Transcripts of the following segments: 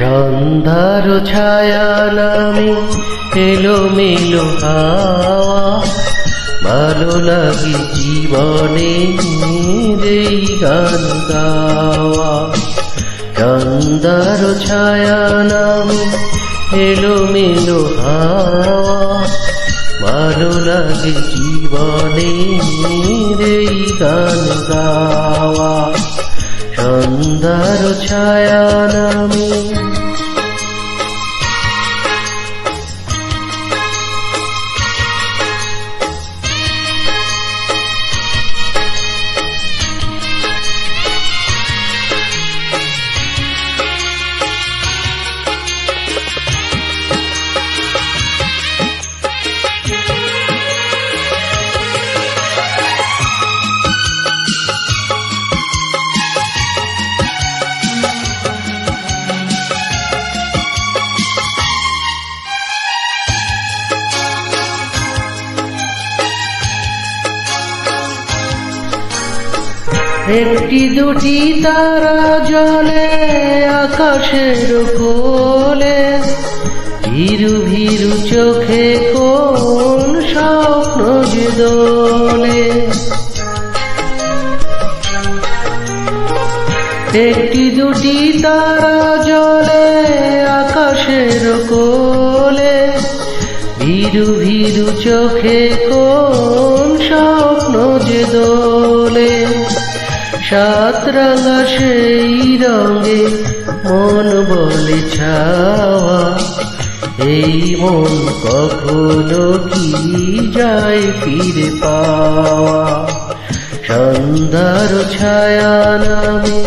সন্ধ্যার ছায়া নামে এলোমেলো হাওয়া, ভালো লাগে জীবনে এই গান গাওয়া। সন্ধ্যার ছায়া নামে এলোমেলো হাওয়া, ভালো লাগে জীবনে এই গান গাওয়া। সন্ধ্যার ছায়া নামে একটি দুটি তারা জ্বলে আকাশের কোলে, ভীরু ভীরু চোখে কোন স্বপ্ন যে দোলে। একটি দুটি তারা জ্বলে আকাশের কোলে, ভীরু ভীরু চোখে কোন স্বপ্ন যে দোলে। সাত রাঙা সেই রঙে মন বলে ছাওয়া, এই মন কখনো কি যায় ফিরে পাওয়া। সন্ধ্যার ছায়া নামে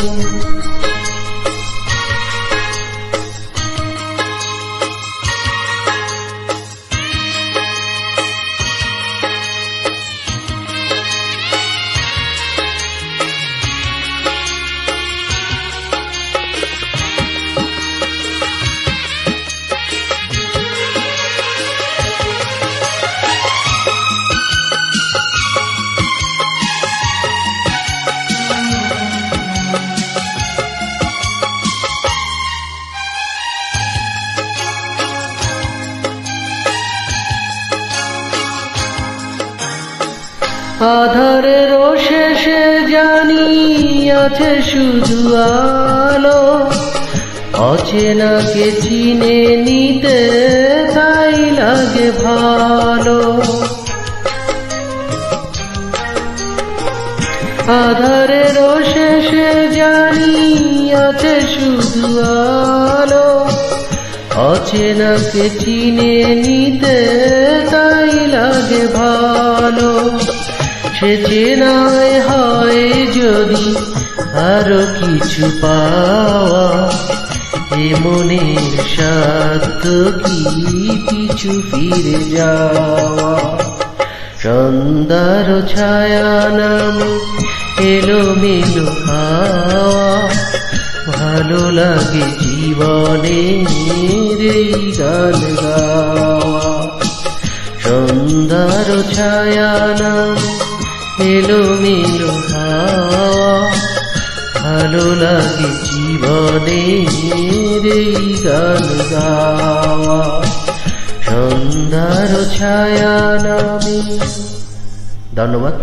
আধারের শেষে জানি আছে শুধু আলো, অচেনাকে চিনে নিতে তাই লাগে ভালো। আধারের শেষে জানি আছে শুধু আলো, অচেনাকে চিনে নিতে তাই লাগে ভালো। সে চেনায় হয় যদি আরো কিছু পাওয়া, এ মনের সাধ্য কি পিছু ফিরে যাওয়া। সন্ধ্যার ছায়া নামে এলোমেলো হাওয়া, ভালো লাগে জীবনে এই গান গাওয়া। সন্ধ্যার ছায়া নামে এলোমেলো হাওয়া, ভালো লাগে জীবনে এই গান গাওয়া। সন্ধ্যার ছায়া নামে। ধন্যবাদ।